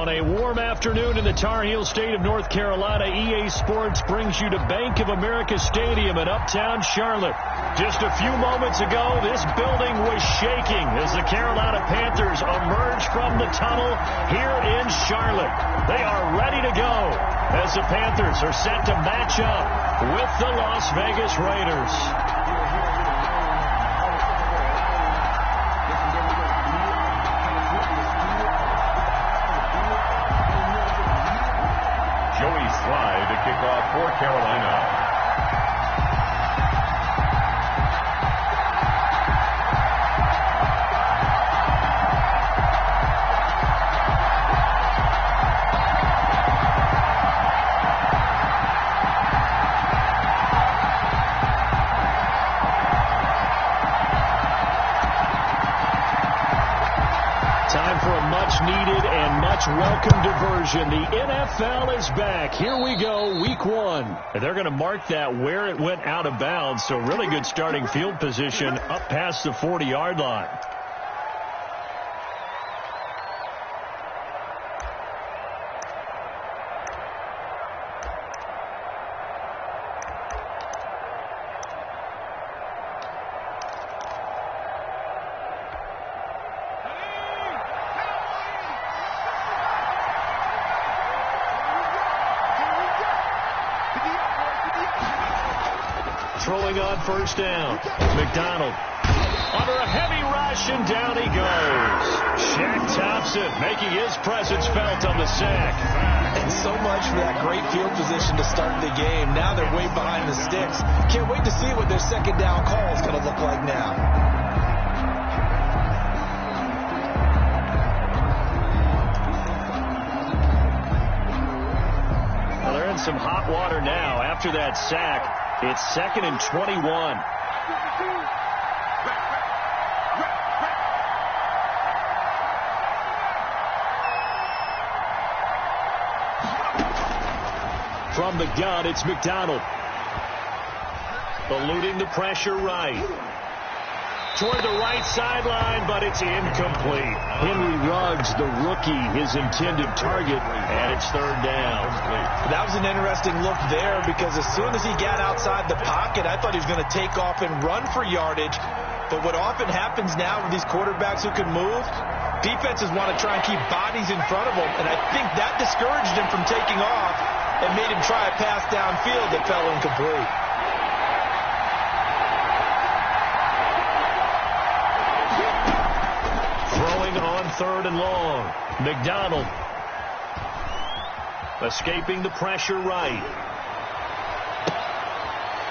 On a warm afternoon in the Tar Heel state of North Carolina, EA Sports brings you to Bank of America Stadium in uptown Charlotte. Just a few moments ago, this building was shaking as the Carolina Panthers emerged from the tunnel here in Charlotte. They are ready to go as the Panthers are set to match up with the Las Vegas Raiders. Slide to kick off for Carolina. Time for a much-needed and much-welcome diversion. The NFL is back. Here we go, week one. And they're going to mark that where it went out of bounds, so really good starting field position up past the 40-yard line. Throwing on first down. McDonald under a heavy rush, and down he goes. Shaq Thompson making his presence felt on the sack. And so much for that great field position to start the game. Now they're way behind the sticks. Can't wait to see what their second down call is going to look like now. Well, they're in some hot water now after that sack. It's 2nd and 21. From the gun, it's McDonald. Eluding the pressure right. Toward the right sideline, but it's incomplete. Henry Ruggs, the rookie, his intended target, and it's third down. That was an interesting look there because as soon as he got outside the pocket, I thought he was going to take off and run for yardage. But what often happens now with these quarterbacks who can move, defenses want to try and keep bodies in front of them, and I think that discouraged him from taking off and made him try a pass downfield that fell incomplete. On 3rd and long. McDonald escaping the pressure right.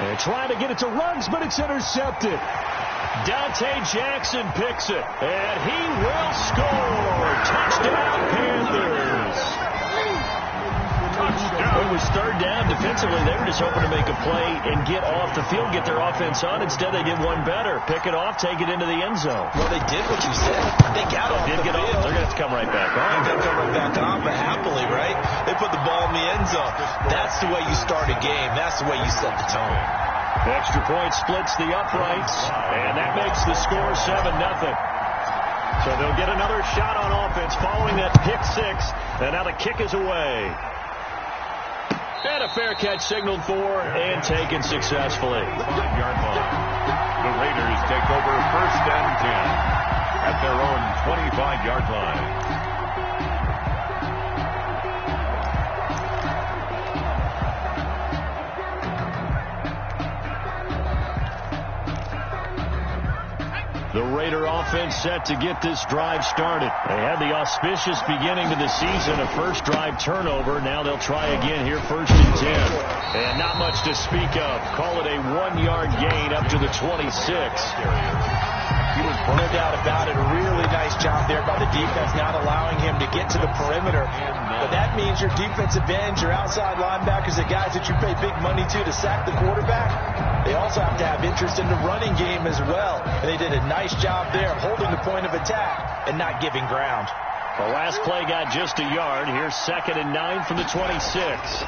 And trying to get it to Ruggs, but it's intercepted. Dante Jackson picks it, and he will score. Touchdown, Panthers. It was third down. Defensively, they were just hoping to make a play and get off the field, get their offense on. Instead, they did one better. Pick it off, take it into the end zone. Well, they did what you said. They got off the field. They're going to have to come right back on. They're going to come right back on, but happily, right? They put the ball in the end zone. That's the way you start a game. That's the way you set the tone. Extra point splits the uprights, and that makes the score 7-0. So they'll get another shot on offense following that pick six, and now the kick is away. And a fair catch signaled for and taken successfully. 5-yard line. The Raiders take over 1st and 10 at their own 25-yard line. The Raider offense set to get this drive started. They had the auspicious beginning to the season, a first drive turnover. Now they'll try again here, 1st and 10. And not much to speak of. Call it a 1-yard gain up to the 26. He was no doubt about it. A really nice job there by the defense, not allowing him to get to the perimeter. But that means your defensive ends, your outside linebackers, the guys that you pay big money to sack the quarterback, they also have to have interest in the running game as well. And they did a nice job there holding the point of attack and not giving ground. The last play got just a yard. Here's 2nd and 9 from the 26.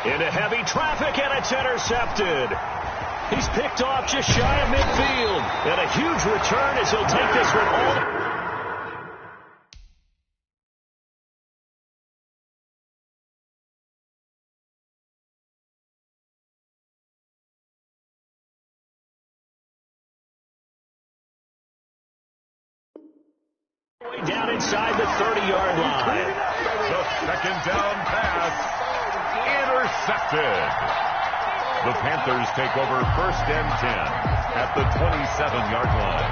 Into heavy traffic, and it's intercepted. He's picked off just shy of midfield. And a huge return as he'll take this one all. Down inside the 30-yard line. The second down pass intercepted. The Panthers take over first and 10 at the 27-yard line.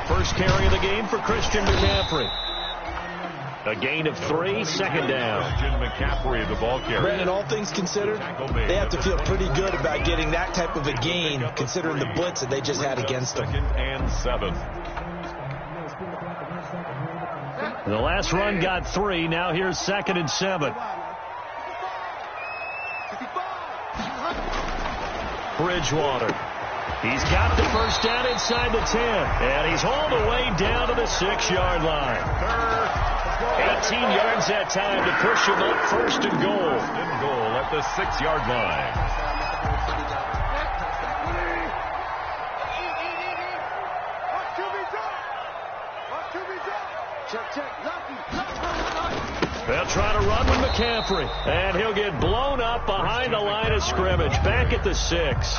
First carry of the game for Christian McCaffrey. A gain of 3, second down. McCaffrey, the ball carrier. Brandon, all things considered, they have to feel pretty good about getting that type of a gain, considering the blitz that they just had against them. Second and 7. The last run got 3. Now here's second and 7. Bridgewater. He's got the first down inside the 10. And he's all the way down to the 6-yard line. 18 yards that time to push him up first and goal. First and goal at the 6-yard line. They'll try to run with McCaffrey. And he'll get blown up behind the line of scrimmage. Back at the 6.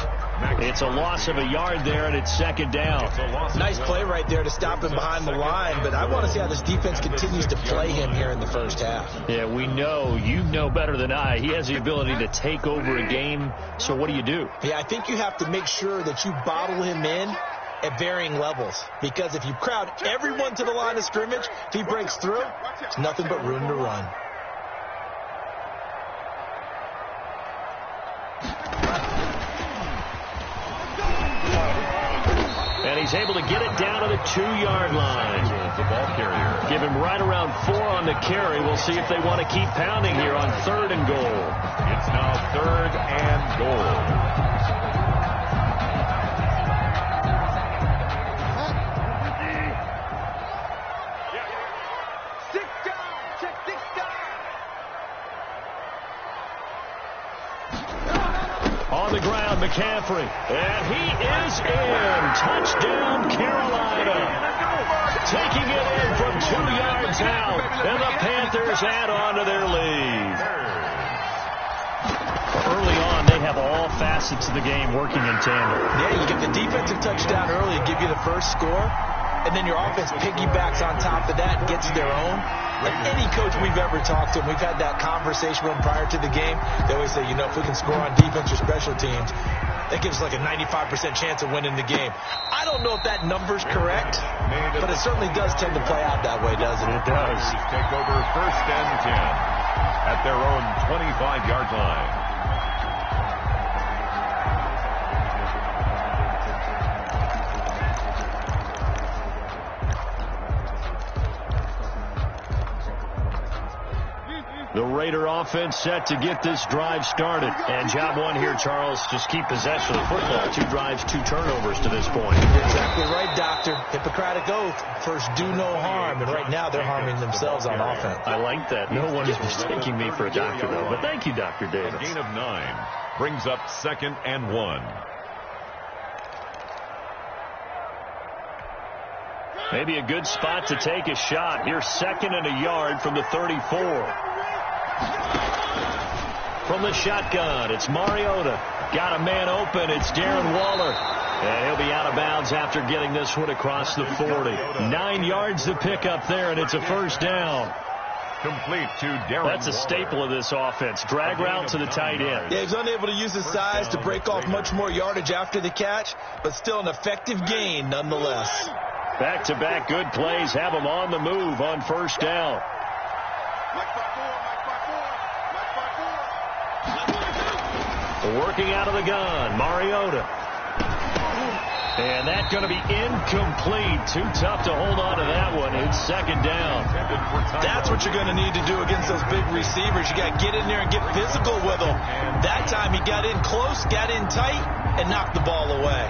It's a loss of a yard there, and it's second down. Nice play right there to stop him behind the line, but I want to see how this defense continues to play him here in the first half. Yeah, we know. You know better than I. He has the ability to take over a game, so what do you do? Yeah, I think you have to make sure that you bottle him in at varying levels, because if you crowd everyone to the line of scrimmage, if he breaks through, it's nothing but room to run. And he's able to get it down to the 2-yard line. The ball carrier. Give him right around 4 on the carry. We'll see if they want to keep pounding here on 3rd and goal. It's now 3rd and goal. On the ground, McCaffrey. And he is in. Touchdown, Carolina. Taking it in from 2 yards out. And the Panthers add on to their lead. Early on, they have all facets of the game working in tandem. Yeah, you get the defensive touchdown early and give you the first score. And then your offense piggybacks on top of that and gets their own. Like any coach we've ever talked to, and we've had that conversation with them prior to the game, they always say, you know, if we can score on defense or special teams, that gives us like a 95% chance of winning the game. I don't know if that number's correct, but it certainly does tend to play out that way, doesn't it? It does. Take over first and 10 at their own 25-yard line. The Raider offense set to get this drive started. And job one here, Charles, just keep possession of the football. 2 drives, 2 turnovers to this point. Exactly right, Doctor. Hippocratic oath. First, do no harm. And right now, they're harming themselves on offense. I like that. No one is mistaking me for a doctor, though. But thank you, Dr. Davis. A gain of 9 brings up 2nd and 1. Maybe a good spot to take a shot. Here's 2nd and a yard from the 34. From the shotgun, it's Mariota. Got a man open. It's Darren Waller. And he'll be out of bounds after getting this one across the 40. 9 yards to pick up there, and it's a first down. Complete to Darren Waller. That's a staple of this offense. Drag route to the tight end. Yeah, he's unable to use his size to break off much more yardage after the catch, but still an effective gain nonetheless. Back-to-back good plays have him on the move on first down. Working out of the gun, Mariota. And that's going to be incomplete. Too tough to hold on to that one. It's 2nd down. That's what you're going to need to do against those big receivers. You got to get in there and get physical with them. That time he got in close, got in tight, and knocked the ball away.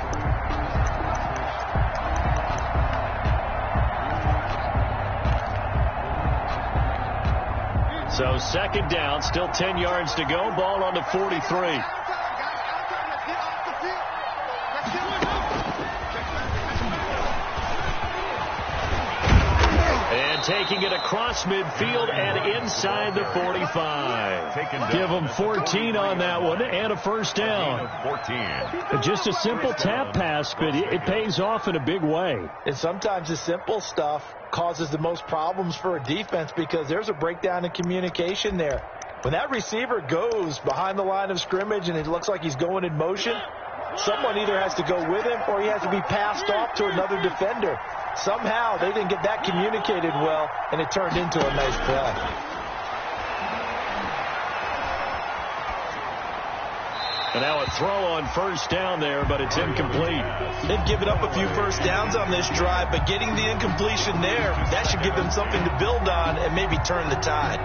So second down, still 10 yards to go. Ball on the 43. And taking it across midfield and inside the 45. Give them 14 on that one and a first down. 14. Just a simple tap pass, but it pays off in a big way. And sometimes the simple stuff causes the most problems for a defense because there's a breakdown in communication there. When that receiver goes behind the line of scrimmage and it looks like he's going in motion, someone either has to go with him or he has to be passed off to another defender. Somehow they didn't get that communicated well, and it turned into a nice play. And now a throw on first down there, but it's incomplete. They've given up a few first downs on this drive, but getting the incompletion there, that should give them something to build on and maybe turn the tide.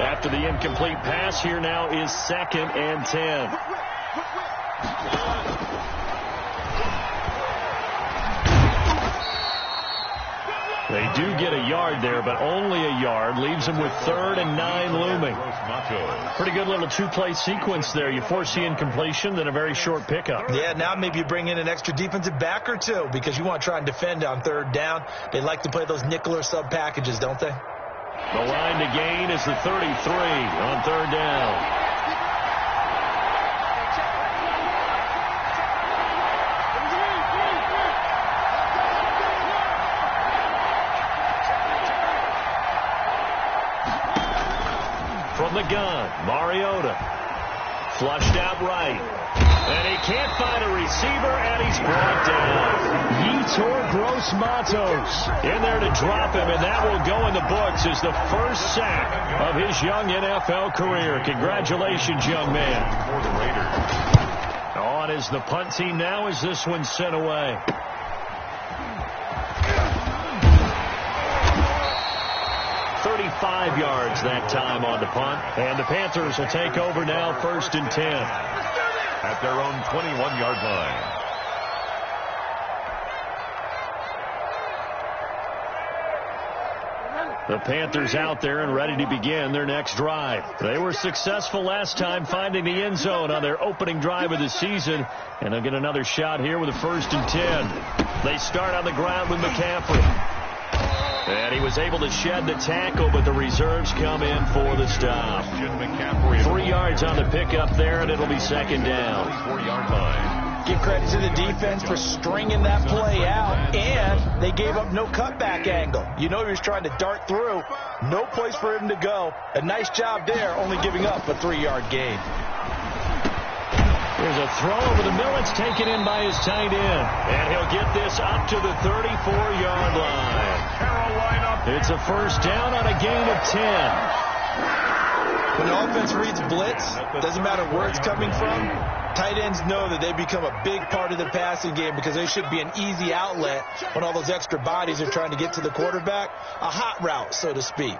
After the incomplete pass, here now is 2nd and 10. They do get a yard there, but only a yard. Leaves them with 3rd and 9 looming. Pretty good little two-play sequence there. You force the incompletion, then a very short pickup. Yeah, now maybe you bring in an extra defensive back or two because you want to try and defend on 3rd down. They like to play those nickel or sub packages, don't they? The line to gain is the 33 on 3rd down. From the gun, Mariota. Flushed out right. And he can't find a receiver, and he's brought down. Yetur Gross-Matos in there to drop him, and that will go in the books as the first sack of his young NFL career. Congratulations, young man. On is the punt team now as this one's sent away. $35 yards that time on the punt, and the Panthers will take over now 1st and 10. At their own 21-yard line. The Panthers out there and ready to begin their next drive. They were successful last time finding the end zone on their opening drive of the season, and they'll get another shot here with a 1st and 10. They start on the ground with McCaffrey. And he was able to shed the tackle, but the reserves come in for the stop. 3 yards on the pickup there, and it'll be 2nd down. 4-yard line. Give credit to the defense for stringing that play out, and they gave up no cutback angle. You know he was trying to dart through. No place for him to go. A nice job there, only giving up a 3-yard gain. There's a throw over the middle. It's taken in by his tight end. And he'll get this up to the 34-yard line. It's a first down on a gain of 10. When the offense reads blitz, doesn't matter where it's coming from, tight ends know that they become a big part of the passing game because they should be an easy outlet when all those extra bodies are trying to get to the quarterback. A hot route, so to speak.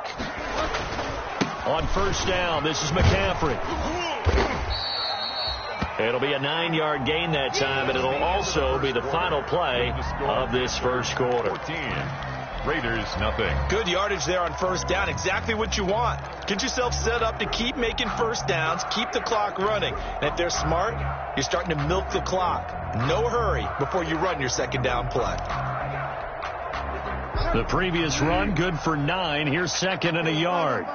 On first down, this is McCaffrey. It'll be a 9-yard gain that time, and it'll also be the final play of this first quarter. 14. Raiders, nothing. Good yardage there on first down. Exactly what you want. Get yourself set up to keep making first downs, keep the clock running. And if they're smart, you're starting to milk the clock. No hurry before you run your 2nd down play. The previous run, good for 9. Here's 2nd and a yard.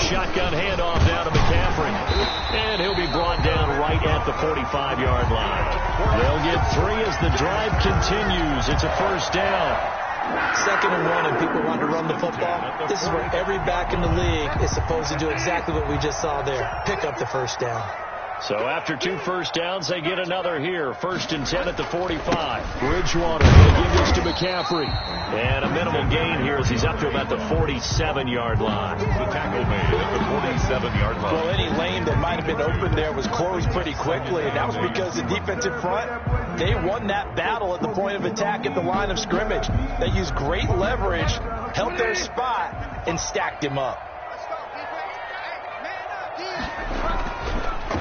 Shotgun handoff down to McCaffrey. And he'll be brought down right at the 45-yard line. They'll get 3 as the drive continues. It's a first down. 2nd and 1, and people want to run the football. This is where every back in the league is supposed to do exactly what we just saw there. Pick up the first down. So after 2 first downs, they get another here. 1st and 10 at the 45. Bridgewater will give this to McCaffrey. And a minimal gain here as he's up to about the 47-yard line. The tackle made at the 47-yard line. Well, any lane that might have been open there was closed pretty quickly, and that was because the defensive front, they won that battle at the point of attack at the line of scrimmage. They used great leverage, held their spot, and stacked him up.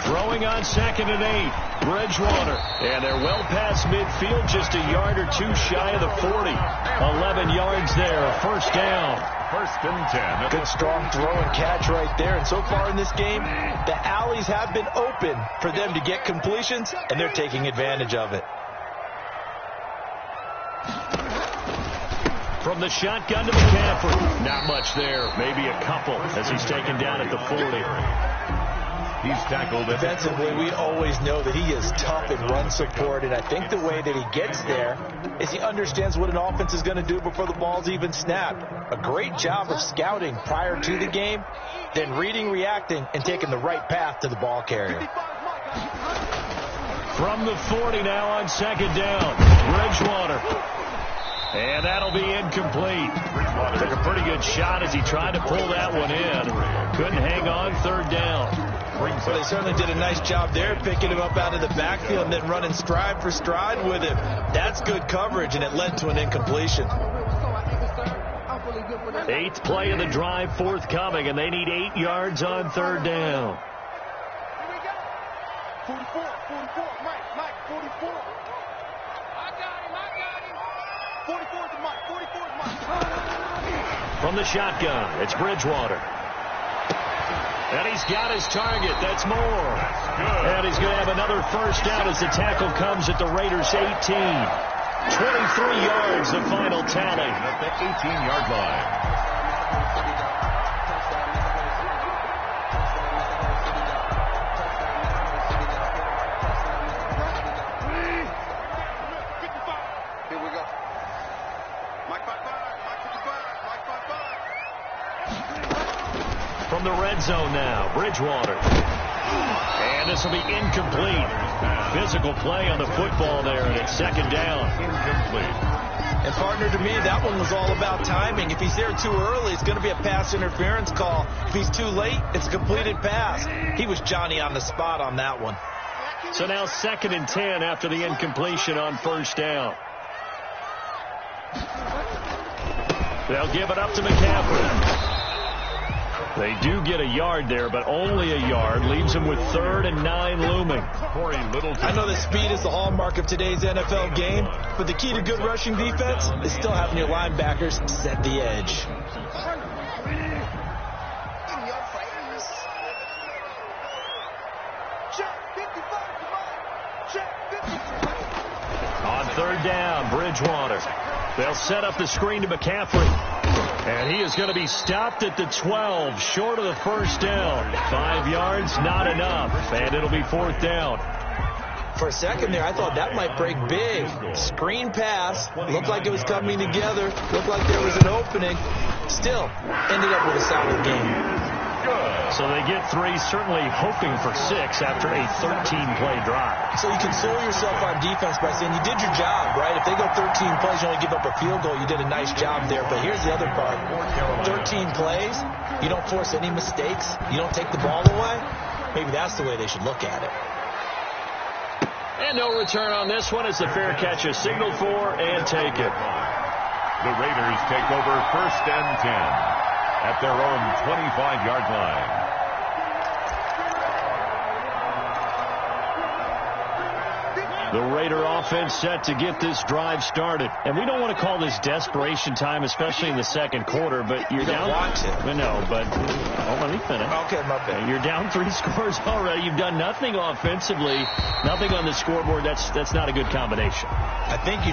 Throwing on 2nd and 8. Bridgewater. And they're well past midfield, just a yard or two shy of the 40. 11 yards there, first down. 1st and 10. Good strong throw and catch right there. And so far in this game, the alleys have been open for them to get completions, and they're taking advantage of it. From the shotgun to McCaffrey. Not much there. Maybe a couple as he's taken down at the 40. He's tackled. Defensively, we always know that he is tough in run support, and I think the way that he gets there is he understands what an offense is going to do before the ball's even snapped. A great job of scouting prior to the game, then reading, reacting, and taking the right path to the ball carrier. From the 40 now on 2nd down. Bridgewater. And that'll be incomplete. Took a pretty good shot as he tried to pull that one in. Couldn't hang on, 3rd down. Well, they certainly did a nice job there, picking him up out of the backfield and then running stride for stride with him. That's good coverage, and it led to an incompletion. 8th play of the drive forthcoming, and they need 8 yards on 3rd down. 44, Mike, 44. I got him. 44 is Mike. From the shotgun, it's Bridgewater. And he's got his target. That's Moore. And he's going to have another first down as the tackle comes at the Raiders' 18. 23 yards, the final tally. At the 18-yard line. From the red zone now, Bridgewater. And this will be incomplete. Physical play on the football there, and it's 2nd down. Incomplete. And partner, to me, that one was all about timing. If he's there too early, it's going to be a pass interference call. If he's too late, it's a completed pass. He was Johnny on the spot on that one. So now 2nd and 10 after the incompletion on 1st down. They'll give it up to McCaffrey. They do get a yard there, but only a yard. Leaves them with 3rd and 9 looming. I know that speed is the hallmark of today's NFL game, but the key to good rushing defense is still having your linebackers set the edge. On 3rd down, Bridgewater. They'll set up the screen to McCaffrey. And he is going to be stopped at the 12, short of the first down. 5 yards, not enough. And it'll be 4th down. For a second there, I thought that might break big. Screen pass. Looked like it was coming together. Looked like there was an opening. Still, ended up with a solid game. So they get 3, certainly hoping for 6 after a 13-play drive. So you console yourself on defense by saying you did your job, right? If they go 13 plays, you only give up a field goal, you did a nice job there. But here's the other part. 13 plays, you don't force any mistakes, you don't take the ball away. Maybe that's the way they should look at it. And no return on this one as the fair catch is signaled for and taken. The Raiders take over 1st and 10. At their own 25-yard line. The Raider offense set to get this drive started. And we don't want to call this desperation time, especially in the 2nd quarter, but you're down. Watch it. No, but let me finish. Okay, my bad. You're down 3 scores already. You've done nothing offensively, nothing on the scoreboard. That's not a good combination. I think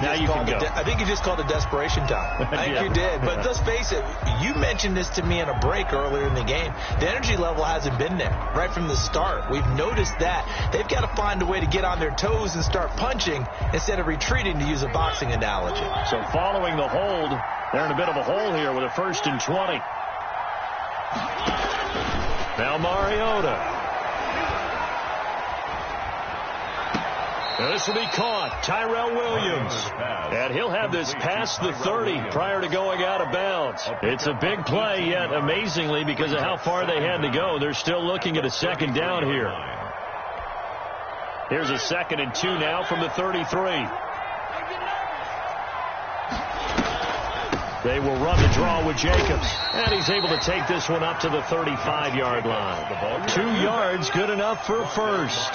you just called it desperation time. I think you did. But let's face it, you mentioned this to me in a break earlier in the game. The energy level hasn't been there right from the start. We've noticed that. They've got to find a way to get on their toes and start punching instead of retreating, to use a boxing analogy. So following the hold, they're in a bit of a hole here with a 1st and 20. Now Mariota. And this will be caught. Tyrell Williams. And he'll have this past the 30 prior to going out of bounds. It's a big play, yet amazingly, because of how far they had to go, they're still looking at a 2nd down here. Here's a 2nd and 2 now from the 33. They will run the draw with Jacobs. And he's able to take this one up to the 35-yard line. 2 yards, good enough for a first.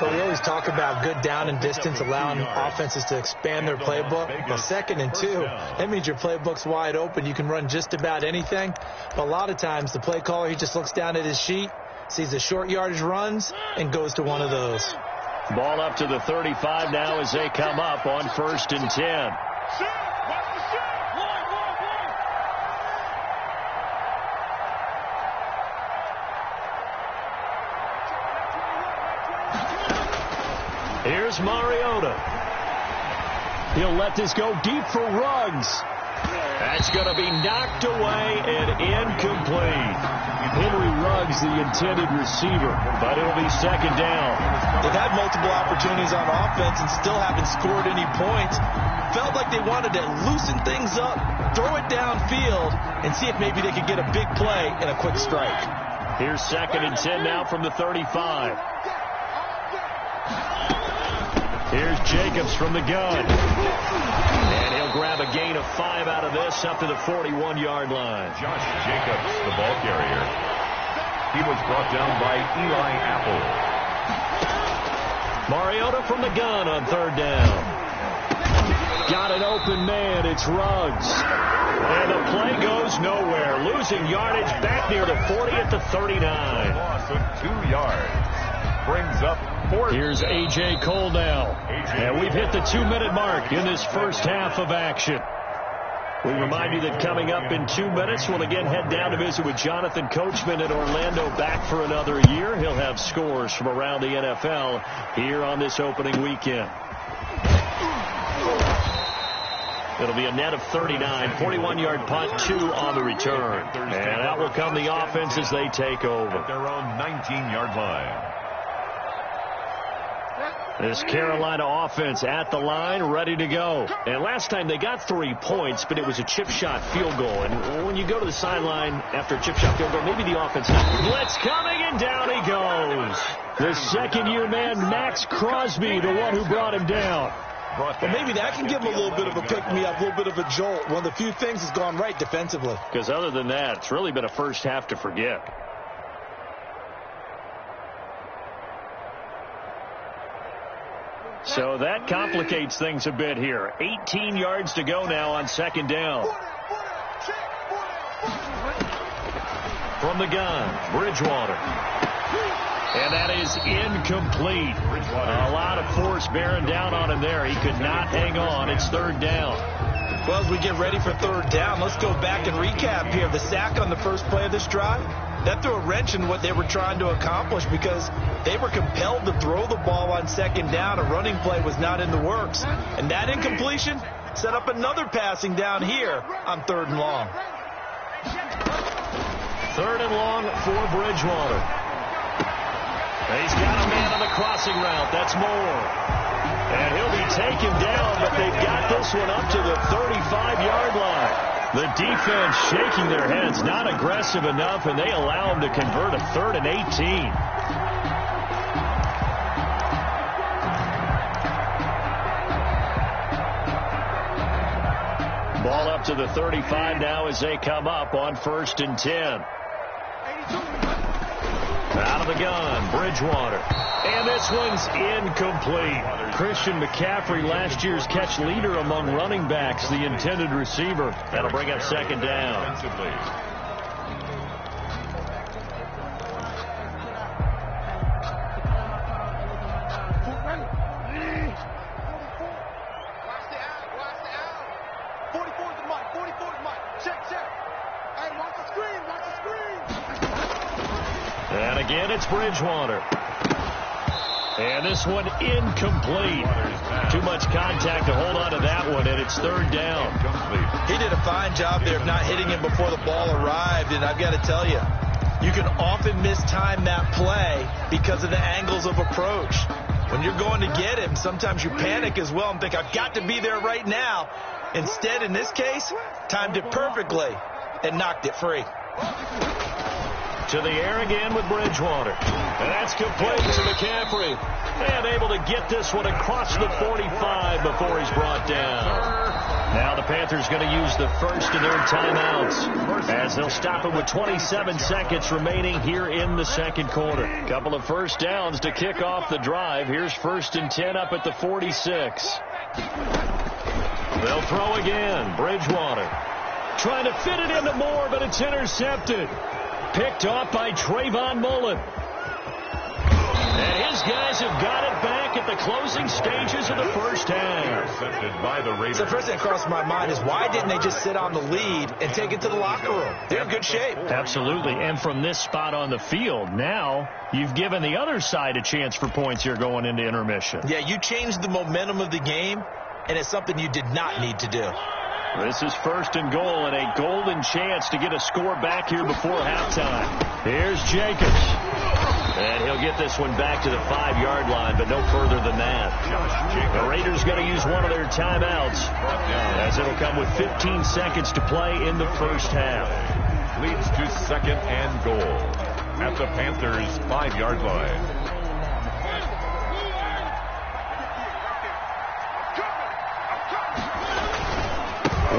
So we always talk about good down and distance, allowing offenses to expand their playbook. But 2nd and 2, that means your playbook's wide open. You can run just about anything. But a lot of times, the play caller, he just looks down at his sheet, sees the short yardage runs, and goes to one of those. Ball up to the 35 now as they come up on 1st and 10. Here's Mariota. He'll let this go deep for Ruggs. That's going to be knocked away and incomplete. Henry Ruggs, the intended receiver, but it'll be 2nd down. They've had multiple opportunities on offense and still haven't scored any points. Felt like they wanted to loosen things up, throw it downfield, and see if maybe they could get a big play and a quick strike. Here's 2nd and 10 now from the 35. Here's Jacobs from the gun. And he'll grab a gain of 5 out of this up to the 41-yard line. Josh Jacobs, the ball carrier. He was brought down by Eli Apple. Mariota from the gun on 3rd down. Got an open man. It's Ruggs. And the play goes nowhere. Losing yardage back near the 40 at the 39. Loss of 2 yards. Brings up 4th. Here's A.J. Cole now. And we've hit the 2-minute mark in this first half of action. We remind you that coming up in 2 minutes, we'll again head down to visit with Jonathan Coachman in Orlando, back for another year. He'll have scores from around the NFL here on this opening weekend. It'll be a net of 39, 41-yard punt, 2 on the return. And out will come the offense as they take over. At their own 19-yard line. This Carolina offense at the line, ready to go. And last time they got 3 points, but it was a chip shot field goal. And when you go to the sideline after a chip shot field goal, maybe the offense... Blitz coming, and down he goes. The second-year man, Max Crosby, the one who brought him down. But maybe that can give him a little bit of a pick-me-up, a little bit of a jolt. One of the few things has gone right defensively. Because other than that, it's really been a first half to forget. So that complicates things a bit here. 18 yards to go now on 2nd down. From the gun, Bridgewater. And that is incomplete. A lot of force bearing down on him there. He could not hang on. It's 3rd down. Well, as we get ready for 3rd down, let's go back and recap here. The sack on the first play of this drive, that threw a wrench in what they were trying to accomplish because they were compelled to throw the ball on 2nd down. A running play was not in the works. And that incompletion set up another passing down here on 3rd and long. 3rd and long for Bridgewater. He's got a man on the crossing route. That's Moore. And he'll be taken down, but they've got this one up to the 35-yard line. The defense shaking their heads, not aggressive enough, and they allow him to convert a 3rd and 18. Ball up to the 35 now as they come up on 1st and 10. Out of the gun, Bridgewater. And this one's incomplete. Christian McCaffrey, last year's catch leader among running backs, the intended receiver. That'll bring up 2nd down. And again, it's Bridgewater. And this one incomplete. Too much contact to hold on to that one, and it's 3rd down. He did a fine job there of not hitting him before the ball arrived, and I've got to tell you, you can often mistime that play because of the angles of approach. When you're going to get him, sometimes you panic as well and think, I've got to be there right now. Instead, in this case, timed it perfectly and knocked it free. To the air again with Bridgewater. And that's complete to McCaffrey. And able to get this one across the 45 before he's brought down. Now the Panthers going to use the first of their timeouts as they'll stop it with 27 seconds remaining here in the second quarter. Couple of first downs to kick off the drive. Here's 1st and 10 up at the 46. They'll throw again. Bridgewater trying to fit it into Moore, but it's intercepted. Picked off by Trayvon Mullen. And his guys have got it back at the closing stages of the first half. Intercepted by the Raiders. So the first thing that crossed my mind is why didn't they just sit on the lead and take it to the locker room? They're in good shape. Absolutely. And from this spot on the field, now you've given the other side a chance for points here going into intermission. Yeah, you changed the momentum of the game, and it's something you did not need to do. This is 1st and goal and a golden chance to get a score back here before halftime. Here's Jacobs. And he'll get this one back to the 5-yard line, but no further than that. The Raiders going to use one of their timeouts as it'll come with 15 seconds to play in the first half. Leads to 2nd and goal at the Panthers' 5-yard line.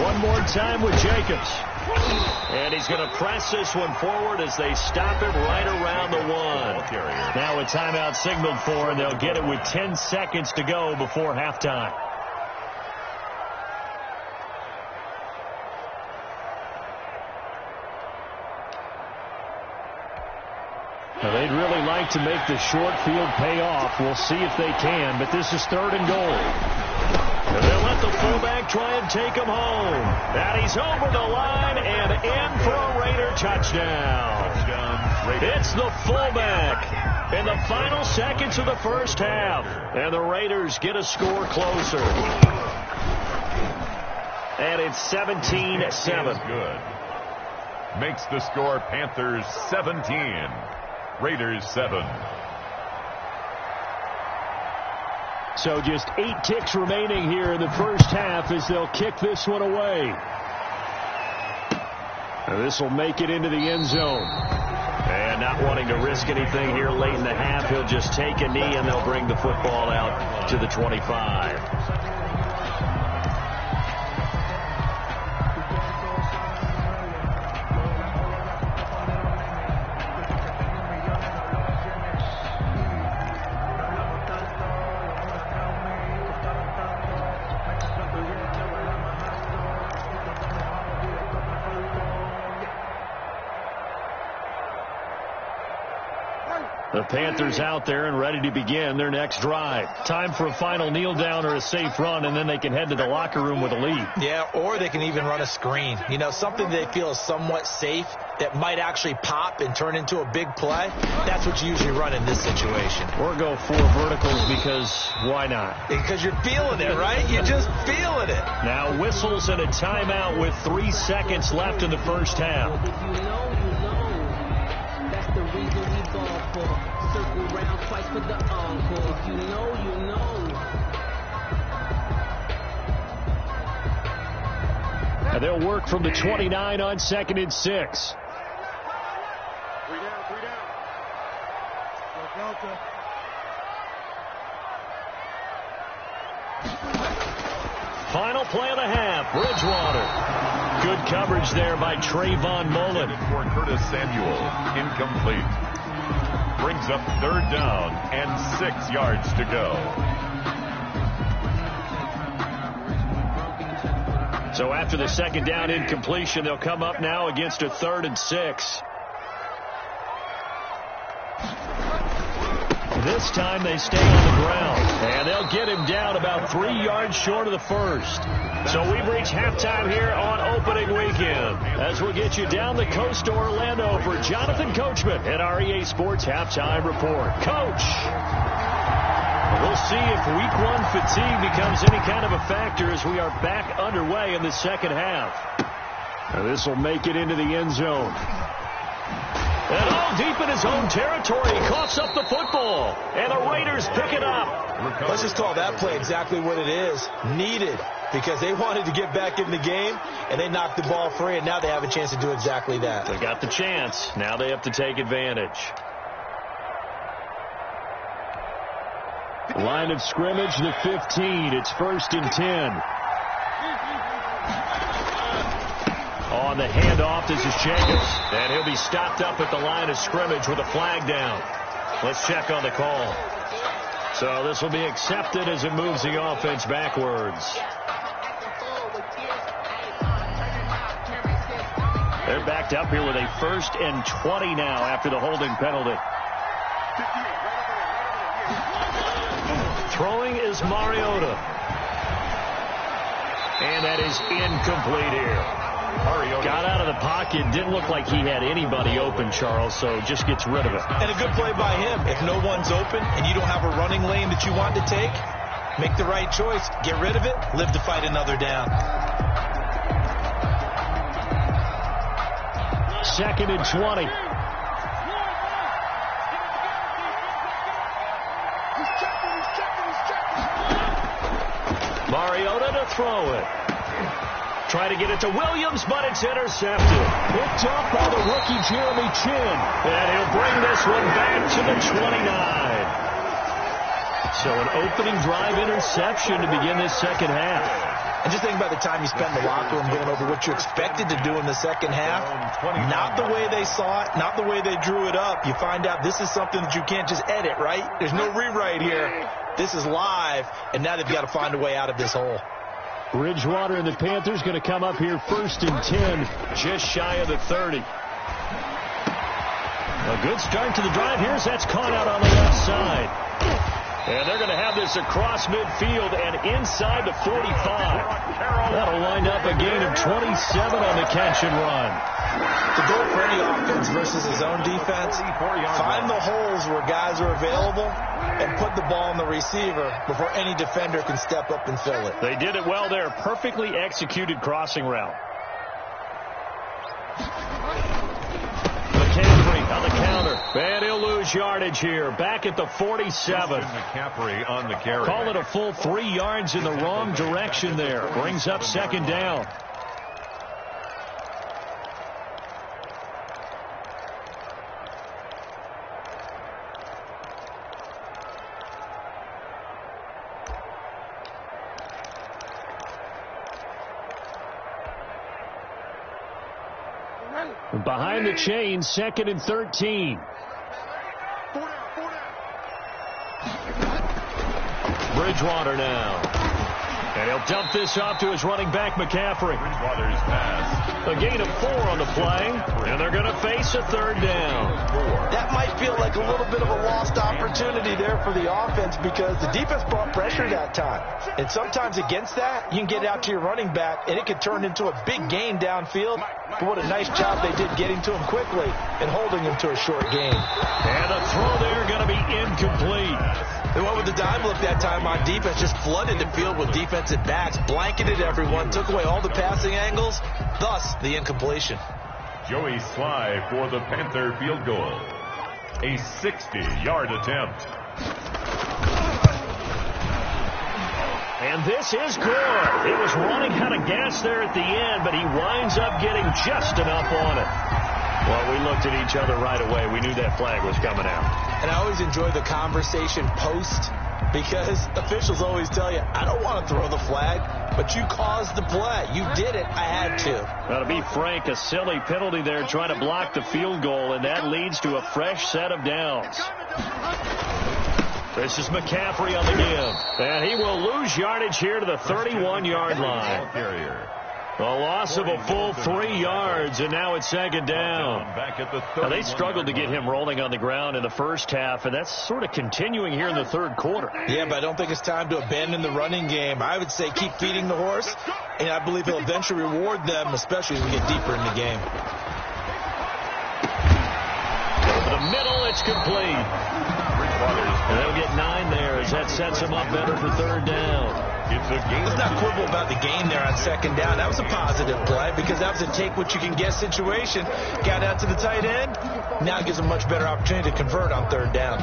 One more time with Jacobs. And he's going to press this one forward as they stop him right around the 1. Now a timeout signaled for, and they'll get it with 10 seconds to go before halftime. Now they'd really like to make the short field pay off. We'll see if they can, but this is 3rd and goal. And they'll let the fullback try and take him home. And he's over the line and in for a Raider touchdown. It's the fullback in the final seconds of the first half. And the Raiders get a score closer. And it's 17-7. Good. Makes the score Panthers 17. Raiders 7. So just 8 ticks remaining here in the first half as they'll kick this one away. This will make it into the end zone. And not wanting to risk anything here late in the half, he'll just take a knee and they'll bring the football out to the 25. The Panthers out there and ready to begin their next drive. Time for a final kneel down or a safe run, and then they can head to the locker room with a lead. Yeah, or they can even run a screen. You know, something they feel is somewhat safe that might actually pop and turn into a big play. That's what you usually run in this situation. Or go 4 verticals because why not? Because you're feeling it, right? You're just feeling it. Now whistles and a timeout with 3 seconds left in the first half. Circle round twice for the encore. If you know, you know. And they'll work from the 29 on 2nd and 6. 3 down. Final play of the half. Bridgewater. Good coverage there by Trayvon Mullen. For Curtis Samuel. Incomplete. Brings up 3rd down and 6 yards to go. So after the 2nd down incompletion, they'll come up now against a 3rd and 6. This time they stay on the ground, and they'll get him down about 3 yards short of the first. So we've reached halftime here on opening weekend as we'll get you down the coast to Orlando for Jonathan Coachman at our EA Sports Halftime Report. Coach, we'll see if week 1 fatigue becomes any kind of a factor as we are back underway in the second half. Now this will make it into the end zone. And all deep in his own territory, he coughs up the football. And the Raiders pick it up. Let's just call that play exactly what it is. Needed. Because they wanted to get back in the game, and they knocked the ball free, and now they have a chance to do exactly that. They got the chance. Now they have to take advantage. Line of scrimmage, the 15. It's 1st and 10. On the handoff, this is Jacobs. And he'll be stopped up at the line of scrimmage with a flag down. Let's check on the call. So this will be accepted as it moves the offense backwards. They're backed up here with a 1st and 20 now after the holding penalty. Throwing is Mariota. And that is incomplete here. Mariota got out of the pocket. Didn't look like he had anybody open, Charles, so just gets rid of it. And a good play by him. If no one's open and you don't have a running lane that you want to take, make the right choice. Get rid of it. Live to fight another down. 2nd and 20. Mariota to throw it. Try to get it to Williams, but it's intercepted. Picked up by the rookie Jeremy Chin. And he'll bring this one back to the 29. So an opening drive interception to begin this second half. And just think about the time you spend in the locker room going over what you expected to do in the second half. Not the way they saw it, not the way they drew it up. You find out this is something that you can't just edit, right? There's no rewrite here. This is live, and now they've got to find a way out of this hole. Bridgewater and the Panthers going to come up here 1st and 10, just shy of the 30. A good start to the drive. Here's that's caught out on the left side. And they're going to have this across midfield and inside the 45. That'll wind up a gain of 27 on the catch and run. The goal for any offense versus his own defense, find the holes where guys are available and put the ball on the receiver before any defender can step up and fill it. They did it well there. Perfectly executed crossing route. McCaffrey on the counter. And he'll lose yardage here. Back at the 47. McCaffrey on the carry. Call it a full 3 yards in the wrong direction there. Brings up 2nd down. Behind the chain, 2nd and 13. Bridgewater now. And he'll dump this off to his running back, McCaffrey. Bridgewater's pass. A gain of 4 on the play, and they're going to face a 3rd down. That might feel like a little bit of a lost opportunity there for the offense because the defense brought pressure that time. And sometimes against that, you can get out to your running back, and it could turn into a big gain downfield. But what a nice job they did getting to him quickly and holding him to a short gain. And a throw there going to be incomplete. They went with the dime look that time on defense, just flooded the field with defensive backs, blanketed everyone, took away all the passing angles, thus the incompletion. Joey Sly for the Panther field goal. A 60-yard attempt. And this is good. He was running out of gas there at the end, but he winds up getting just enough on it. Well, we looked at each other right away. We knew that flag was coming out. And I always enjoy the conversation post because officials always tell you, I don't want to throw the flag, but you caused the play. You did it. I had to. Now, to be frank, a silly penalty there trying to block the field goal, and that leads to a fresh set of downs. This is McCaffrey on the give. And he will lose yardage here to the 31-yard line. A loss of a full 3 yards, and now it's 2nd down. Now, they struggled to get him rolling on the ground in the first half, and that's sort of continuing here in the 3rd quarter. Yeah, but I don't think it's time to abandon the running game. I would say keep feeding the horse, and I believe he'll eventually reward them, especially as we get deeper in the game. Over the middle, it's complete. And they'll get 9 there as that sets them up better for 3rd down. Let's not quibble about the gain there on 2nd down. That was a positive play because that was a take-what-you-can-get situation. Got out to the tight end. Now it gives a much better opportunity to convert on 3rd down.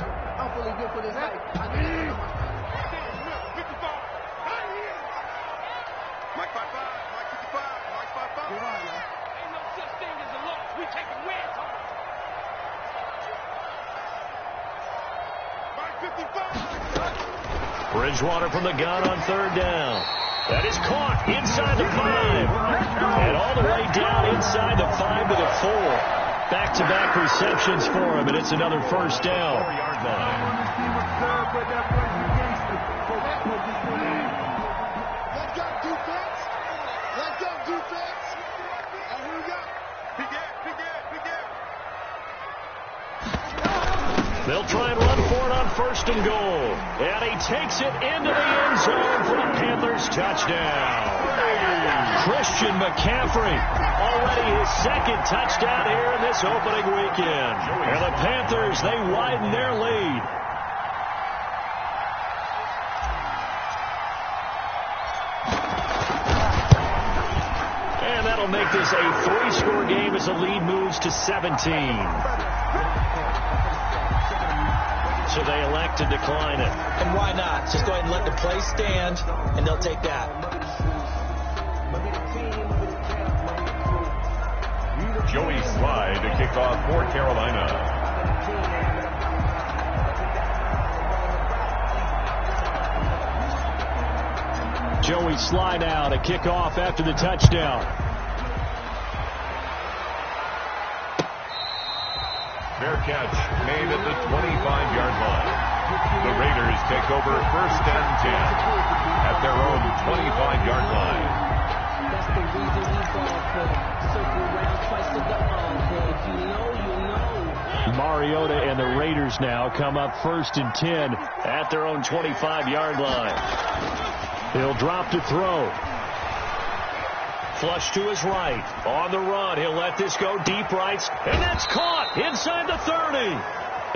Bridgewater from the gun on 3rd down. That is caught inside the 5. And all the way down inside the 5 to the 4. Back-to-back receptions for him, and it's another first down. 4-yard line. Let's go, defense. Let's go, defense. And here we go. They'll try and run for it on 1st and goal. And he takes it into the end zone for a Panthers touchdown. Christian McCaffrey, already his 2nd touchdown here in this opening weekend. And the Panthers, they widen their lead. And that'll make this a 3-score game as the lead moves to 17. So they elect to decline it. And why not? Just go ahead and let the play stand, and they'll take that. Joey Slide to kick off for Carolina. Joey Slide out to kick off after the touchdown. Fair catch made at the 25-yard line. The Raiders take over 1st and 10 at their own 25-yard line. That's the reason we ball for. Circle around twice to the encore. If you know, you know. Mariota and the Raiders now come up 1st and 10 at their own 25-yard line. He'll drop to throw. Flush to his right. On the run. He'll let this go deep right. And that's caught inside the 30.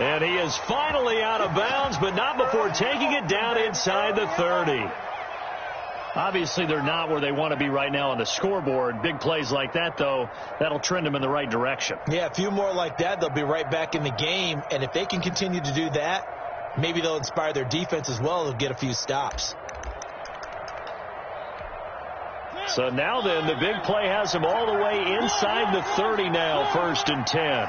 And he is finally out of bounds, but not before taking it down inside the 30. Obviously, they're not where they want to be right now on the scoreboard. Big plays like that, though, that'll trend them in the right direction. Yeah, a few more like that, they'll be right back in the game. And if they can continue to do that, maybe they'll inspire their defense as well. They'll get a few stops. So now then, the big play has him all the way inside the 30 now, 1st and 10.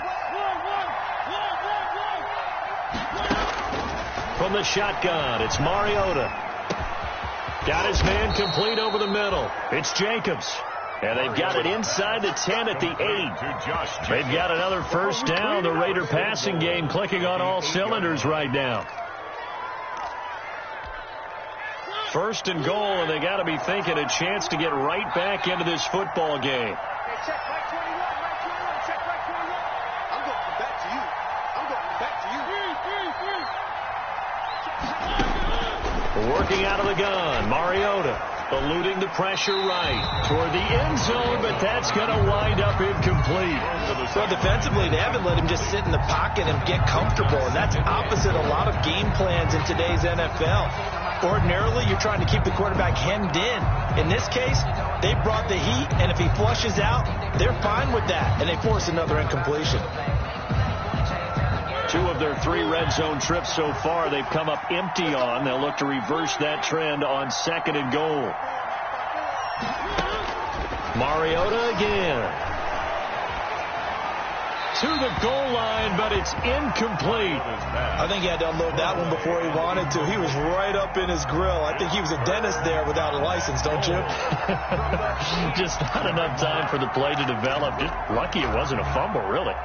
From the shotgun, it's Mariota. Got his man complete over the middle. It's Jacobs. And they've got it inside the 10 at the 8. They've got another first down. The Raider passing game clicking on all cylinders right now. 1st and goal, and they got to be thinking a chance to get right back into this football game. Check right 21, right 21, check right 21. I'm going back to you. I'm going back to you. Working out of the gun, Mariota eluding the pressure right toward the end zone, but that's going to wind up incomplete. So defensively, they haven't let him just sit in the pocket and get comfortable, and that's opposite a lot of game plans in today's NFL. Ordinarily, you're trying to keep the quarterback hemmed in. In this case, they brought the heat, and if he flushes out, they're fine with that, and they force another incompletion. 2 of their 3 red zone trips so far, they've come up empty on. They'll look to reverse that trend on 2nd and goal. Mariota again. To the goal line, but it's incomplete. I think he had to unload that one before he wanted to. He was right up in his grill. I think he was a dentist there without a license, don't you? Just not enough time for the play to develop. Just lucky it wasn't a fumble, really.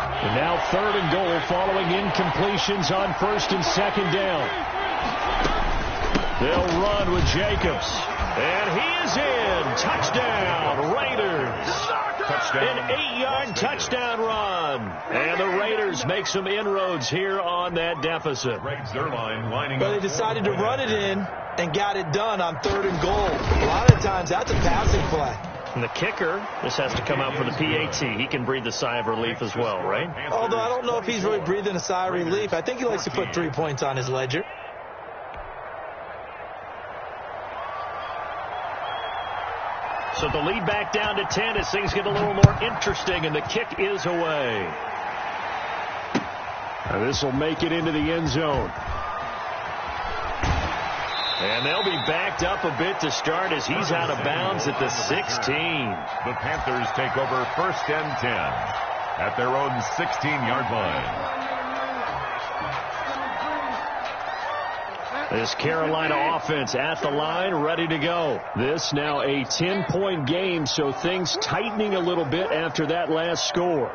And now 3rd and goal following incompletions on 1st and 2nd down. They'll run with Jacobs. And he is in. Touchdown, Raiders. Touchdown. An 8-yard touchdown run. And the Raiders make some inroads here on that deficit. But they decided to run it in and got it done on 3rd and goal. A lot of times that's a passing play. And the kicker, this has to come out for the PAT. He can breathe a sigh of relief as well, right? Although I don't know if he's really breathing a sigh of relief. I think he likes to put 3 points on his ledger. So the lead back down to 10 as things get a little more interesting, and the kick is away. And this will make it into the end zone. And they'll be backed up a bit to start as he's out of bounds at the 16. The Panthers take over 1st and 10 at their own 16-yard line. This Carolina offense at the line, ready to go. This now a 10-point game, so things tightening a little bit after that last score.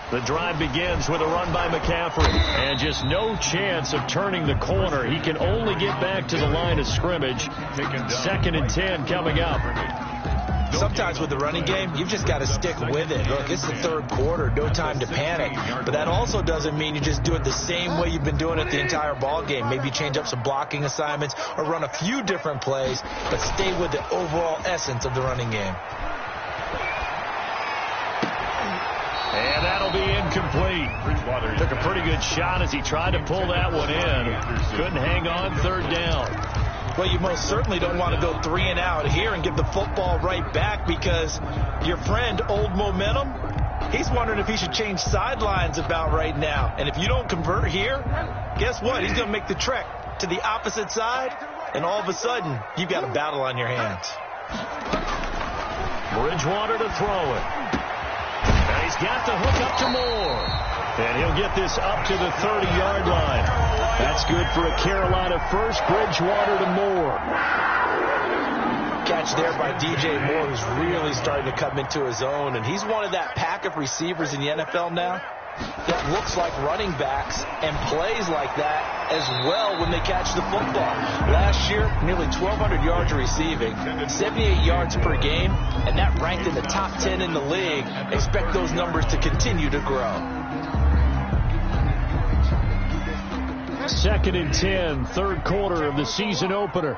The drive begins with a run by McCaffrey. And just no chance of turning the corner. He can only get back to the line of scrimmage. 2nd and 10 coming up. Sometimes with the running game, you've just got to stick with it. Look, it's the 3rd quarter, no time to panic. But that also doesn't mean you just do it the same way you've been doing it the entire ball game. Maybe change up some blocking assignments or run a few different plays, but stay with the overall essence of the running game. And that'll be incomplete. Took a pretty good shot as he tried to pull that one in. Couldn't hang on, 3rd down. Well, you most certainly don't want to go 3 and out here and give the football right back, because your friend, Old Momentum, he's wondering if he should change sidelines about right now. And if you don't convert here, guess what? He's going to make the trek to the opposite side, and all of a sudden, you've got a battle on your hands. Bridgewater to throw it. And he's got the hook up to Moore. And he'll get this up to the 30-yard line. That's good for a Carolina first. Bridgewater to Moore. Catch there by DJ Moore, who's really starting to come into his own. And he's one of that pack of receivers in the NFL now that looks like running backs and plays like that as well when they catch the football. Last year, nearly 1,200 yards receiving, 78 yards per game, and that ranked in the top 10 in the league. Expect those numbers to continue to grow. 2nd and 10, 3rd quarter of the season opener.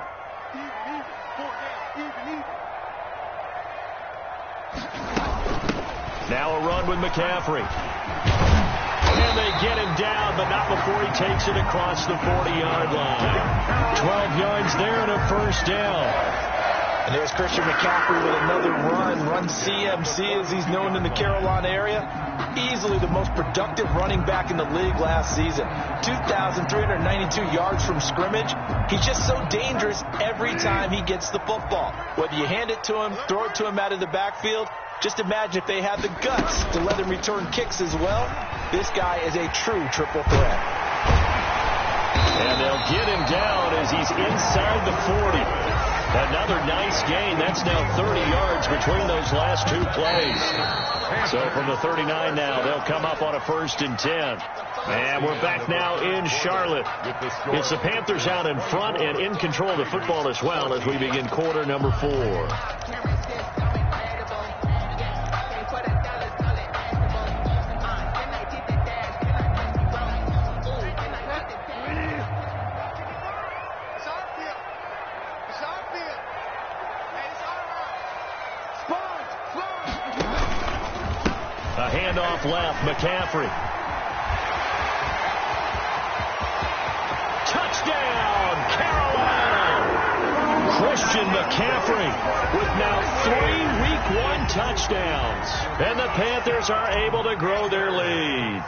Now a run with McCaffrey. And they get him down, but not before he takes it across the 40-yard line. 12 yards there and a 1st down. And there's Christian McCaffrey with another run CMC as he's known in the Carolina area. Easily the most productive running back in the league last season. 2,392 yards from scrimmage. He's just so dangerous every time he gets the football. Whether you hand it to him, throw it to him out of the backfield, just imagine if they had the guts to let him return kicks as well. This guy is a true triple threat. And they'll get him down as he's inside the 40. Another nice gain. That's now 30 yards between those last 2 plays. So from the 39 now, they'll come up on a 1st and 10. And we're back now in Charlotte. It's the Panthers out in front and in control of the football as well as we begin quarter number 4. A handoff left, McCaffrey. Touchdown, Carolina! Christian McCaffrey with now 3 Week 1 touchdowns. And the Panthers are able to grow their lead.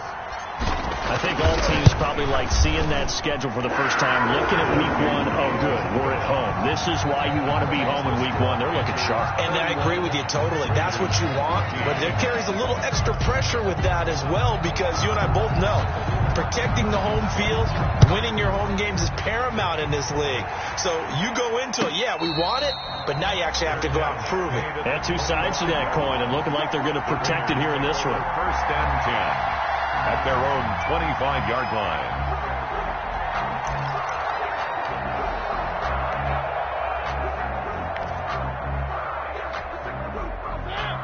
I think all teams probably like seeing that schedule for the first time, looking at Week 1. Oh, good, we're at home. This is why you want to be home in Week 1. They're looking sharp. And I agree with you totally. That's what you want. But there carries a little extra pressure with that as well, because you and I both know protecting the home field, winning your home games is paramount in this league. So you go into it, yeah, we want it, but now you actually have to go out and prove it. And 2 sides to that coin, and looking like they're going to protect it here in this one. 1st and 10. At their own 25-yard line.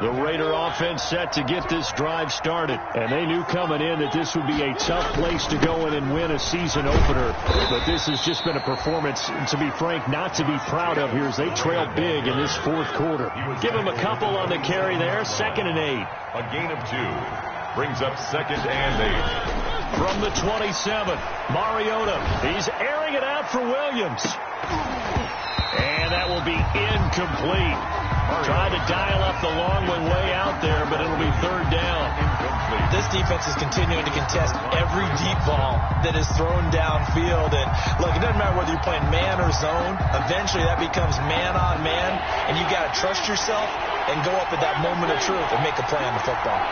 The Raider offense set to get this drive started. And they knew coming in that this would be a tough place to go in and win a season opener. But this has just been a performance, to be frank, not to be proud of here as they trail big in this 4th quarter. Give them a couple on the carry there. 2nd and 8. A gain of 2. Brings up 2nd and 8. From the 27, Mariota. He's airing it out for Williams. And that will be incomplete. Tried to dial up the long one way out there, but it'll be 3rd down. Incomplete. This defense is continuing to contest every deep ball that is thrown downfield. And look, it doesn't matter whether you're playing man or zone. Eventually that becomes man on man, and you got to trust yourself and go up at that moment of truth and make a play on the football.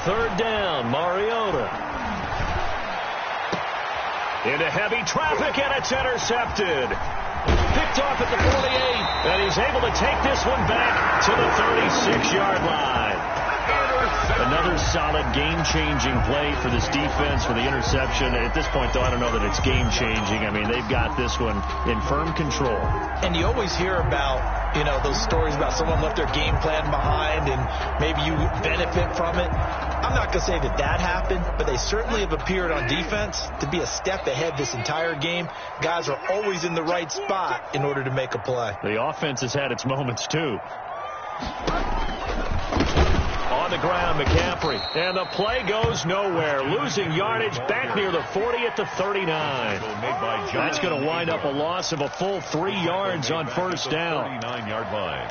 third down. Mariota. Into heavy traffic, and it's intercepted. Picked off at the 48, and he's able to take this one back to the 36-yard line. Another solid game-changing play for this defense for the interception. At this point, though, I don't know that it's game-changing. I mean, they've got this one in firm control. And you always hear about, those stories about someone left their game plan behind and maybe you benefit from it. I'm not going to say that that happened, but they certainly have appeared on defense to be a step ahead this entire game. Guys are always in the right spot in order to make a play. The offense has had its moments, too. On the ground, McCaffrey. And the play goes nowhere. Losing yardage back near the 40 at the 39. That's going to wind up a loss of a full 3 yards on first down. 39-yard line.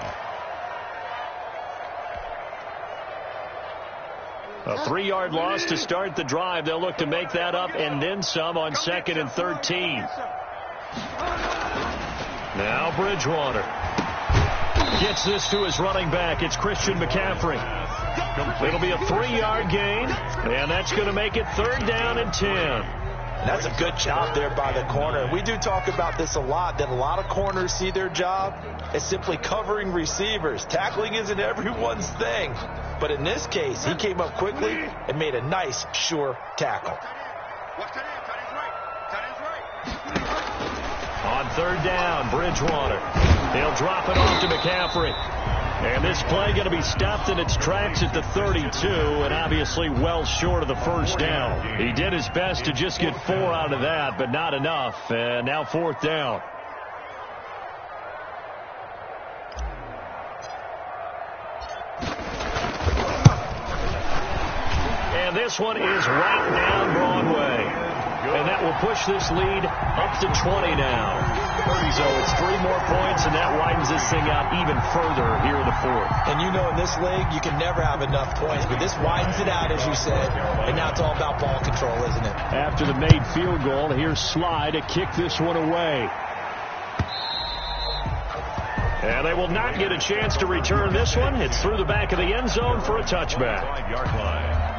A 3-yard loss to start the drive. They'll look to make that up and then some on 2nd and 13. Now Bridgewater. Gets this to his running back. It's Christian McCaffrey. It'll be a 3-yard gain, and that's going to make it 3rd down and 10. That's a good job there by the corner. We do talk about this a lot, that a lot of corners see their job as simply covering receivers. Tackling isn't everyone's thing. But in this case, he came up quickly and made a nice, sure tackle. On 3rd down, Bridgewater. He'll drop it off to McCaffrey. And this play going to be stopped in its tracks at the 32, and obviously well short of the first down. He did his best to just get 4 out of that, but not enough. And now 4th down. And this one is right down Broadway. And that will push this lead up to 20 now. So it's 3 more points, and that widens this thing out even further here in the 4th. And in this league, you can never have enough points, but this widens it out, as you said, and now it's all about ball control, isn't it? After the made field goal, here's Sly to kick this one away. And they will not get a chance to return this one. It's through the back of the end zone for a touchback. 5-yard line.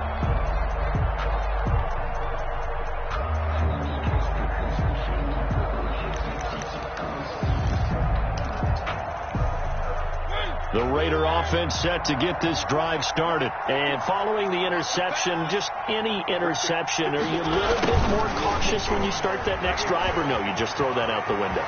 The Raider offense set to get this drive started. And following the interception, just any interception, are you a little bit more cautious when you start that next drive, or no, you just throw that out the window?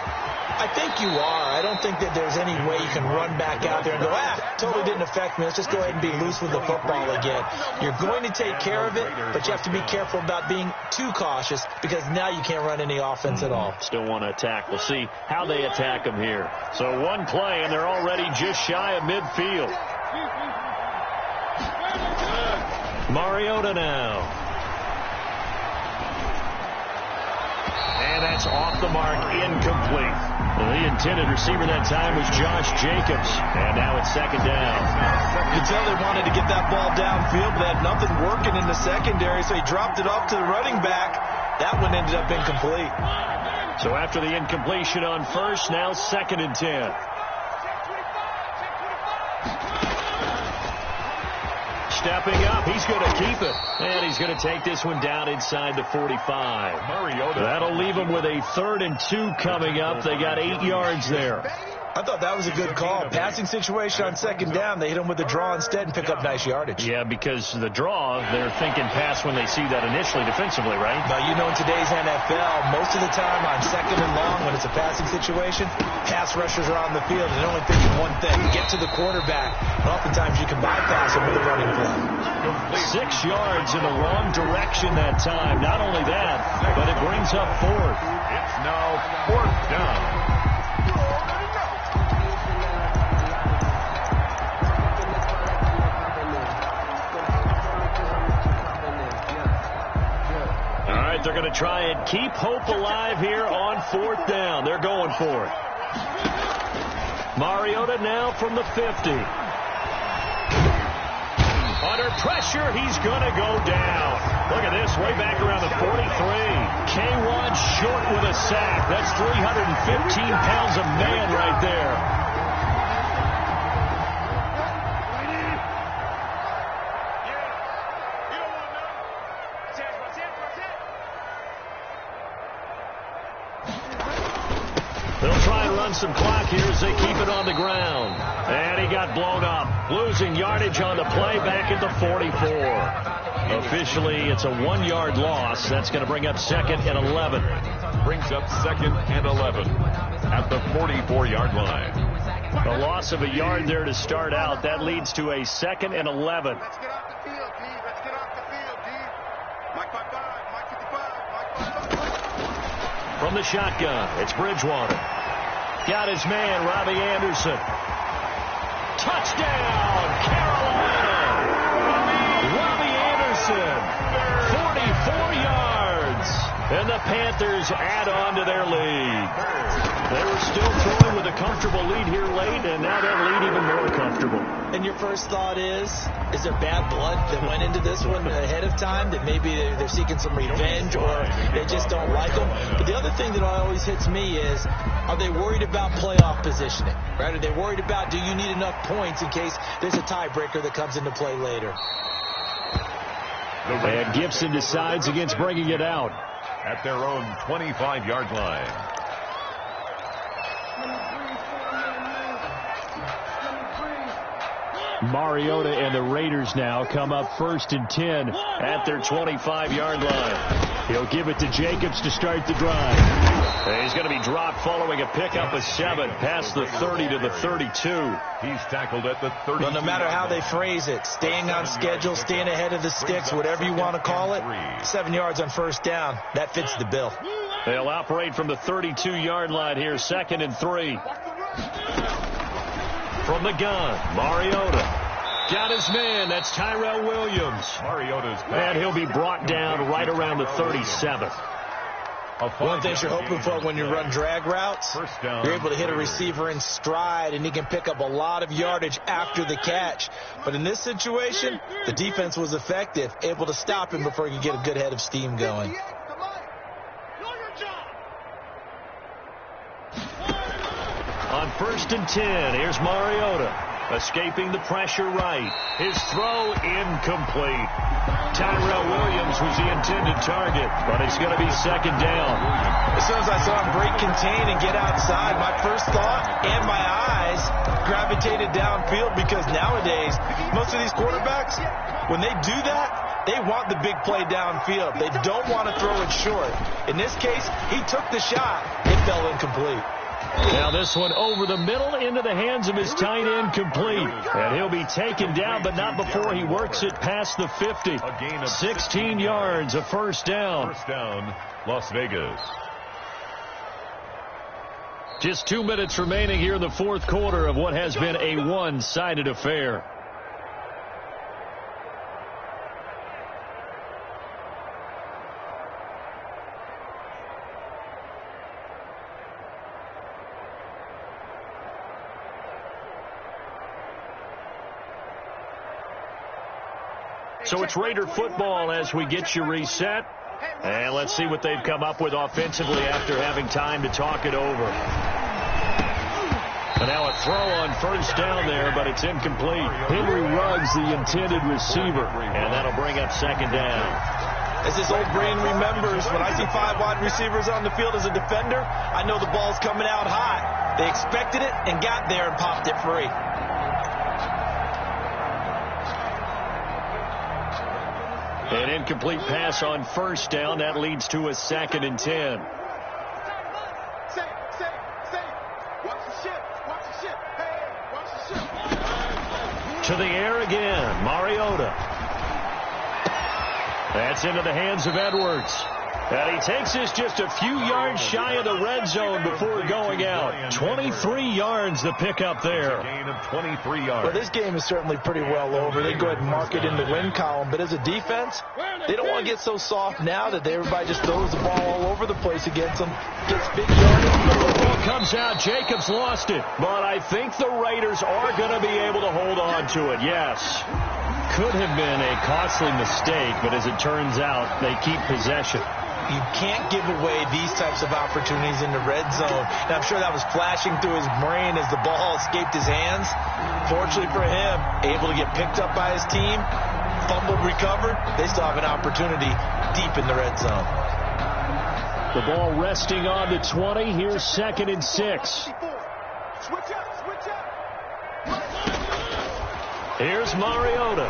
I think you are. I don't think that there's any way you can run back out there and go, totally didn't affect me. Let's just go ahead and be loose with the football again. You're going to take care of it, but you have to be careful about being too cautious because now you can't run any offense at all. Still want to attack. We'll see how they attack them here. So one play, and they're already just shy of midfield. Mariota now. And that's off the mark, incomplete. The intended receiver that time was Josh Jacobs. And now it's 2nd down. You can tell they wanted to get that ball downfield, but they had nothing working in the secondary, so he dropped it off to the running back. That one ended up incomplete. So after the incompletion on first, now 2nd and 10. Stepping up, he's going to keep it. And he's going to take this one down inside the 45. Mariota. That'll leave him with a 3rd and 2 coming up. They got 8 yards there. I thought that was a good call. Passing situation on 2nd down. They hit him with a draw instead and pick up nice yardage. Yeah, because the draw, they're thinking pass when they see that initially defensively, right? Now, in today's NFL, most of the time on 2nd and long, when it's a passing situation, pass rushers are on the field and they're only thinking one thing, get to the quarterback. And oftentimes you can bypass him with a running play. 6 yards in the wrong direction that time. Not only that, but it brings up 4th. It's now 4th down. They're going to try and keep hope alive here on 4th down. They're going for it. Mariota now from the 50. Under pressure, he's going to go down. Look at this, way back around the 43. K1 short with a sack. That's 315 pounds of man right there. on some clock here as they keep it on the ground. And he got blown up, losing yardage on the play back at the 44. Officially, it's a 1-yard loss. That's going to bring up 2nd and 11. Brings up 2nd and 11 at the 44-yard line. A loss of a yard there to start out. That leads to a 2nd and 11. Let's get off the field, D. Let's get off the field, D. Mike 55, Mike 55, Mike 55. From the shotgun, it's Bridgewater. Got his man, Robbie Anderson. Touchdown, Carolina! Robbie Anderson, 44 yards. And the Panthers add on to their lead. They were still throwing with a comfortable lead here late, and now that lead even more comfortable. And your first thought is there bad blood that went into this one ahead of time, that maybe they're seeking some revenge or they just don't like them? But the other thing that always hits me is, are they worried about playoff positioning? Right? Are they worried about, do you need enough points in case there's a tiebreaker that comes into play later? And Gibson decides against bringing it out at their own 25-yard line. Mariota and the Raiders now come up 1st and 10 at their 25-yard line. He'll give it to Jacobs to start the drive. And he's going to be dropped following a pickup of 7 past the 30 to the 32. He's tackled at the 30. Well, no matter how they phrase it, staying on schedule, staying ahead of the sticks, whatever you want to call it, 7 yards on 1st down, that fits the bill. They'll operate from the 32-yard line here, 2nd and 3. From the gun, Mariota. Got his man. That's Tyrell Williams. Mariota's back. And he'll be brought down right around the 37. One thing you're hoping for when you run drag routes, you're able to hit a receiver in stride, and he can pick up a lot of yardage after the catch. But in this situation, the defense was effective, able to stop him before he could get a good head of steam going. On 1st and 10, here's Mariota, escaping the pressure right. His throw incomplete. Tyrell Williams was the intended target, but it's going to be 2nd down. As soon as I saw him break contain and get outside, my first thought and my eyes gravitated downfield, because nowadays, most of these quarterbacks, when they do that, they want the big play downfield. They don't want to throw it short. In this case, he took the shot. It fell incomplete. Now this one over the middle into the hands of his tight end, complete. And he'll be taken down, but not before he works it past the 50. 16 yards, a 1st down. 1st down, Las Vegas. Just 2 minutes remaining here in the 4th quarter of what has been a one-sided affair. So it's Raider football as we get you reset. And let's see what they've come up with offensively after having time to talk it over. And now a throw on 1st down there, but it's incomplete. Henry Ruggs, the intended receiver. And that'll bring up 2nd down. As his old brain remembers, when I see 5 wide receivers on the field as a defender, I know the ball's coming out hot. They expected it and got there and popped it free. An incomplete pass on 1st down. That leads to a 2nd and 10. To the air again, Mariota. That's into the hands of Edwards. And he takes this just a few yards shy of the red zone before going out. 23 yards the pickup there. Gain of 23 yards. Well, this game is certainly pretty well over. They go ahead and mark it in the win column. But as a defense, they don't want to get so soft now that everybody just throws the ball all over the place against them. Gets big yardage. The ball comes out. Jacobs lost it. But I think the Raiders are going to be able to hold on to it. Yes. Could have been a costly mistake, but as it turns out, they keep possession. You can't give away these types of opportunities in the red zone. Now, I'm sure that was flashing through his brain as the ball escaped his hands. Fortunately for him, able to get picked up by his team, fumbled, recovered. They still have an opportunity deep in the red zone. The ball resting on the 20. Here's 2nd and 6. Switch up, switch up. Here's Mariota.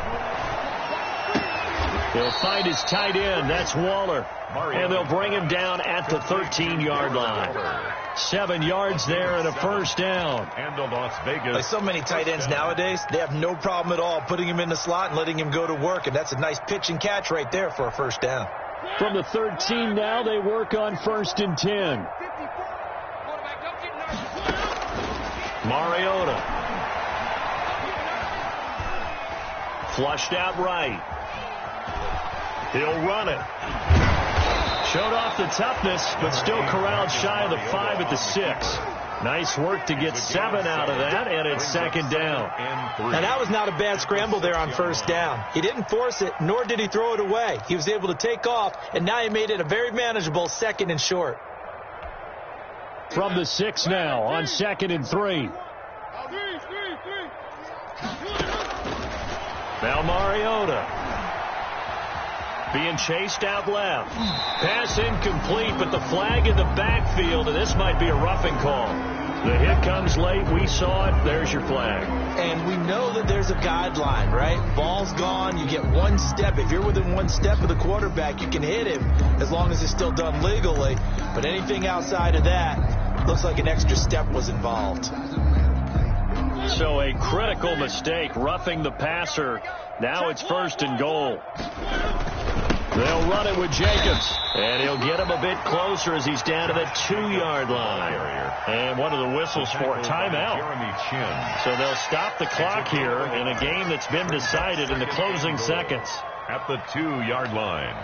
He'll find his tight end. That's Waller. And they'll bring him down at the 13-yard line. 7 yards there and a first down. And the Las Vegas. Like so many tight ends nowadays, they have no problem at all putting him in the slot and letting him go to work. And that's a nice pitch and catch right there for a first down. From the 13 now, they work on 1st and 10. Mariota. Flushed out right. He'll run it. Showed off the toughness, but still corralled shy of the 5 at the 6. Nice work to get 7 out of that, and it's 2nd down. Now, that was not a bad scramble there on 1st down. He didn't force it, nor did he throw it away. He was able to take off, and now he made it a very manageable 2nd and short. From the 6 now on 2nd and 3. Now Mariota. Being chased out left. Pass incomplete, but the flag in the backfield, and this might be a roughing call. The hit comes late. We saw it. There's your flag. And we know that there's a guideline, right? Ball's gone. You get 1 step. If you're within 1 step of the quarterback, you can hit him as long as it's still done legally. But anything outside of that, looks like an extra step was involved. So a critical mistake, roughing the passer. Now it's 1st and goal. They'll run it with Jacobs, and he'll get him a bit closer as he's down to the 2-yard line. And one of the whistles for a timeout. So they'll stop the clock here in a game that's been decided in the closing seconds. At the 2-yard line.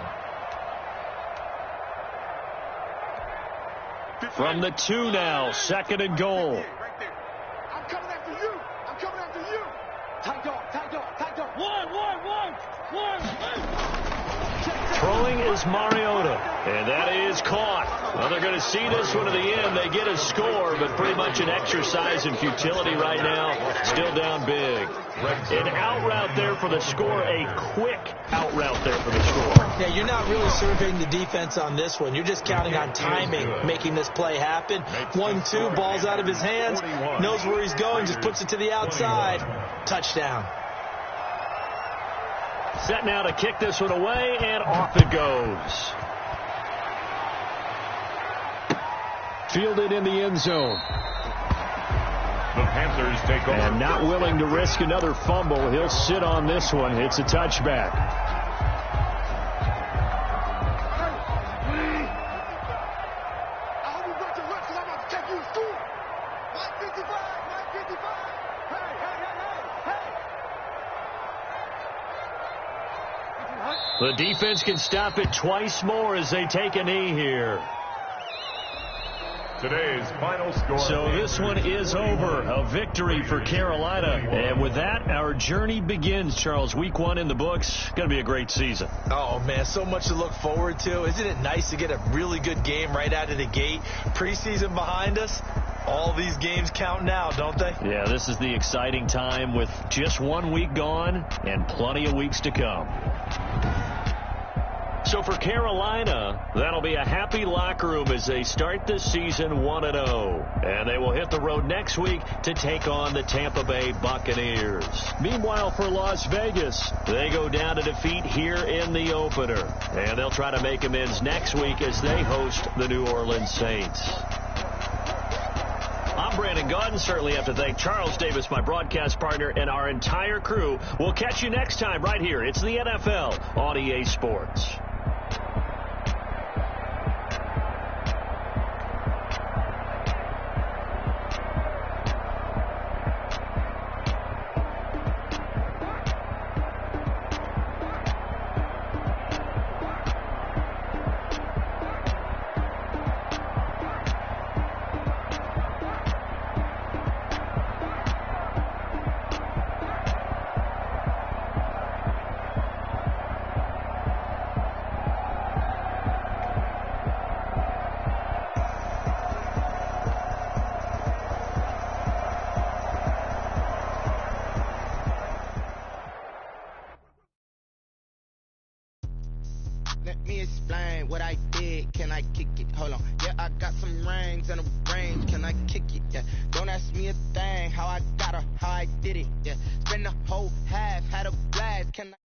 From the 2 now, 2nd and goal. Right there. I'm coming after you. I'm coming after you. Tight dog, tight dog, tight dog. One. Throwing is Mariota, and that is caught. Well, they're going to see this one to the end. They get a score, but pretty much an exercise in futility right now. Still down big. An out route there for the score, a quick out route there for the score. Yeah, you're not really surveying the defense on this one. You're just counting on timing, making this play happen. 1-2, ball's out of his hands, knows where he's going, just puts it to the outside. Touchdown. Set now to kick this one away, and off it goes. Fielded in the end zone. The Panthers take over. And not willing to risk another fumble. He'll sit on this one. It's a touchback. The defense can stop it twice more as they take a knee here. Today's final score. So this one is over. A victory for Carolina. And with that, our journey begins, Charles. Week 1 in the books. Going to be a great season. Oh, man, so much to look forward to. Isn't it nice to get a really good game right out of the gate? Preseason behind us. All these games count now, don't they? Yeah, this is the exciting time with just 1 week gone and plenty of weeks to come. So for Carolina, that'll be a happy locker room as they start this season 1-0. And they will hit the road next week to take on the Tampa Bay Buccaneers. Meanwhile, for Las Vegas, they go down to defeat here in the opener. And they'll try to make amends next week as they host the New Orleans Saints. I'm Brandon Gaudin. Certainly have to thank Charles Davis, my broadcast partner, and our entire crew. We'll catch you next time right here. It's the NFL on EA Sports. Let me explain what I did. Can I kick it? Hold on. Yeah, I got some rings and a ring. Can I kick it? Yeah. Don't ask me a how I got her, how I did it. Yeah, spend the whole half, had a blast. Can I